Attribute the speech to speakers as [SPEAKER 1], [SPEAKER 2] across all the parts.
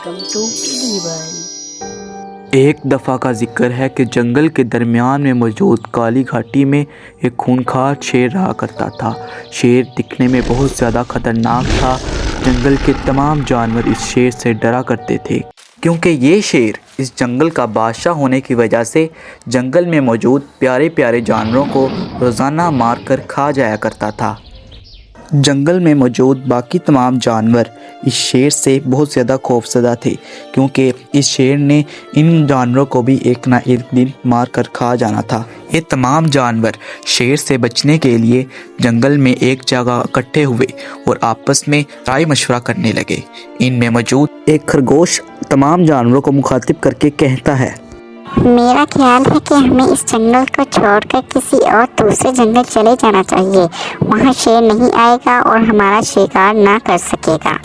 [SPEAKER 1] Welcome to किडी world.
[SPEAKER 2] एक दफ़ा का जिक्र है कि जंगल के दरमियान में मौजूद काली घाटी में एक खूंखार शेर रहा करता था। शेर दिखने में बहुत ज़्यादा ख़तरनाक था। जंगल के तमाम जानवर इस शेर से डरा करते थे, क्योंकि ये शेर इस जंगल का बादशाह होने की वजह से जंगल में मौजूद प्यारे प्यारे जानवरों को रोज़ाना मार कर खा जाया करता था। जंगल में मौजूद बाकी तमाम जानवर इस शेर से बहुत ज़्यादा खौफज़दा थे, क्योंकि इस शेर ने इन जानवरों को भी एक ना एक दिन मार कर खा जाना था। ये तमाम जानवर शेर से बचने के लिए जंगल में एक जगह इकट्ठे हुए और आपस में राय मशवरा करने लगे। इनमें मौजूद एक खरगोश तमाम जानवरों को मुखातिब करके कहता है,
[SPEAKER 3] मेरा ख्याल है कि हमें इस जंगल को छोड़कर किसी और दूसरे जंगल चले जाना चाहिए। वहाँ शेर नहीं आएगा और हमारा शिकार ना कर सकेगा।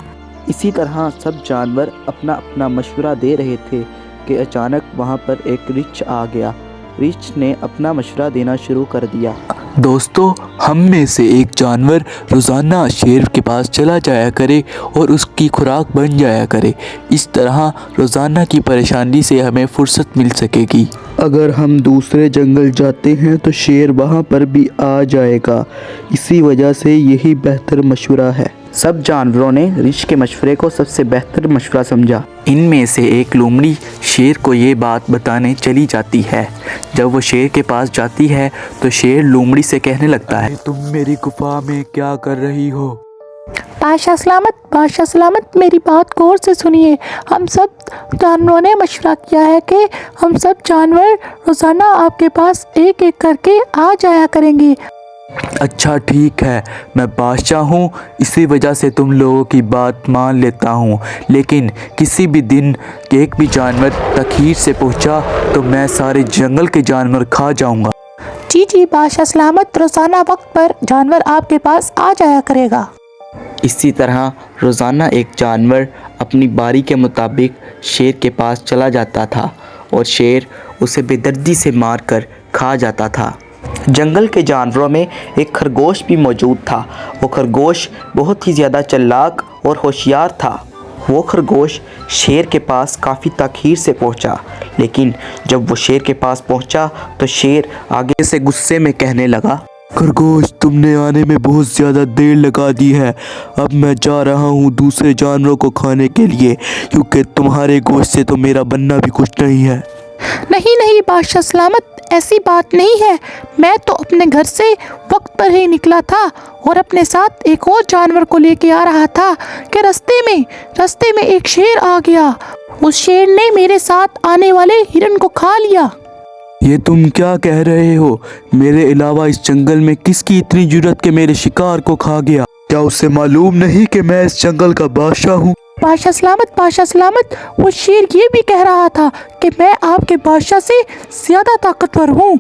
[SPEAKER 2] इसी तरह सब जानवर अपना अपना मशवरा दे रहे थे कि अचानक वहाँ पर एक रिछ आ गया। रिछ ने अपना मशवरा देना शुरू कर दिया। दोस्तों, हम में से एक जानवर रोज़ाना शेर के पास चला जाया करे और उसकी खुराक बन जाया करे। इस तरह रोज़ाना की परेशानी से हमें फुर्सत मिल सकेगी। अगर हम दूसरे जंगल जाते हैं तो शेर वहाँ पर भी आ जाएगा। इसी वजह से यही बेहतर मशवरा है। सब जानवरों ने रिछ के मशवरे को सबसे बेहतर मशवरा समझा। इनमें से एक लोमड़ी शेर को ये बात बताने चली जाती है। जब वो शेर के पास जाती है तो शेर लोमड़ी से कहने लगता है, तुम मेरी गुफा में क्या कर रही हो?
[SPEAKER 4] बादशाह सलामत, मेरी बात गौर से सुनिए। हम सब जानवरों ने मशवरा किया है कि हम सब जानवर रोज़ाना आपके पास एक एक करके आ जाया करेंगे।
[SPEAKER 2] अच्छा ठीक है, मैं बादशाह हूँ, इसी वजह से तुम लोगों की बात मान लेता हूँ, लेकिन किसी भी दिन एक भी जानवर तखीर से पहुँचा तो मैं सारे जंगल के जानवर खा जाऊँगा।
[SPEAKER 4] जी बादशाह सलामत, रोज़ाना वक्त पर जानवर आपके पास आ जाया करेगा।
[SPEAKER 2] इसी तरह रोज़ाना एक जानवर अपनी बारी के मुताबिक शेर के पास चला जाता था और शेर उसे बेदर्दी से मार कर खा जाता था। जंगल के जानवरों में एक खरगोश भी मौजूद था। वो खरगोश बहुत ही ज़्यादा चालाक और होशियार था। वो खरगोश शेर के पास काफ़ी ताख़ीर से पहुंचा, लेकिन जब वो शेर के पास पहुंचा तो शेर आगे से गुस्से में कहने लगा, खरगोश, तुमने आने में बहुत ज़्यादा देर लगा दी है। अब मैं जा रहा हूँ दूसरे जानवरों को खाने के लिए, क्योंकि तुम्हारे गोश्त से तो मेरा बनना भी कुछ नहीं है।
[SPEAKER 4] नहीं बादशाह सलामत, ऐसी बात नहीं है। मैं तो अपने घर से वक्त पर ही निकला था और अपने साथ एक और जानवर को लेके आ रहा था कि रास्ते में एक शेर आ गया। उस शेर ने मेरे साथ आने वाले हिरन को खा लिया।
[SPEAKER 2] ये तुम क्या कह रहे हो? मेरे अलावा इस जंगल में किसकी इतनी जुर्रत कि मेरे शिकार को खा गया? क्या उसे मालूम नहीं कि मैं इस जंगल का बादशाह हूँ?
[SPEAKER 4] बादशाह सलामत, वो शेर ये भी कह रहा था कि मैं आपके बादशाह से ज़्यादा ताकतवर हूँ।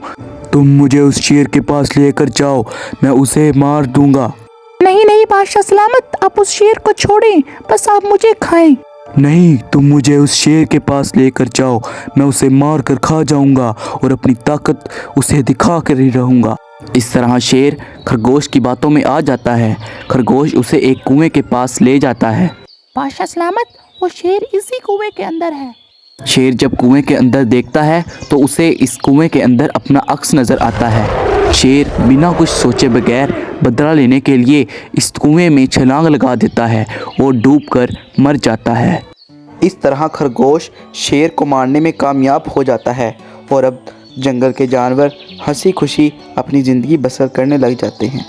[SPEAKER 2] तुम मुझे उस शेर के पास लेकर जाओ, मैं उसे मार दूंगा।
[SPEAKER 4] नहीं बादशाह सलामत, आप उस शेर को छोड़ें, बस आप मुझे खाएं।
[SPEAKER 2] नहीं, तुम मुझे उस शेर के पास लेकर जाओ, मैं उसे मार कर खा जाऊंगा और अपनी ताकत उसे दिखा कर ही रहूंगा। इस तरह शेर खरगोश की बातों में आ जाता है। खरगोश उसे एक कुएं के पास ले जाता है।
[SPEAKER 4] बादशाह सलामत, वो शेर इसी कुएं के अंदर है।
[SPEAKER 2] शेर जब कुएं के अंदर देखता है तो उसे इस कुएं के अंदर अपना अक्स नज़र आता है। शेर बिना कुछ सोचे बगैर बदला लेने के लिए इस कुएं में छलांग लगा देता है और डूबकर मर जाता है। इस तरह खरगोश शेर को मारने में कामयाब हो जाता है और अब जंगल के जानवर हंसी खुशी अपनी ज़िंदगी बसर करने लग जाते हैं।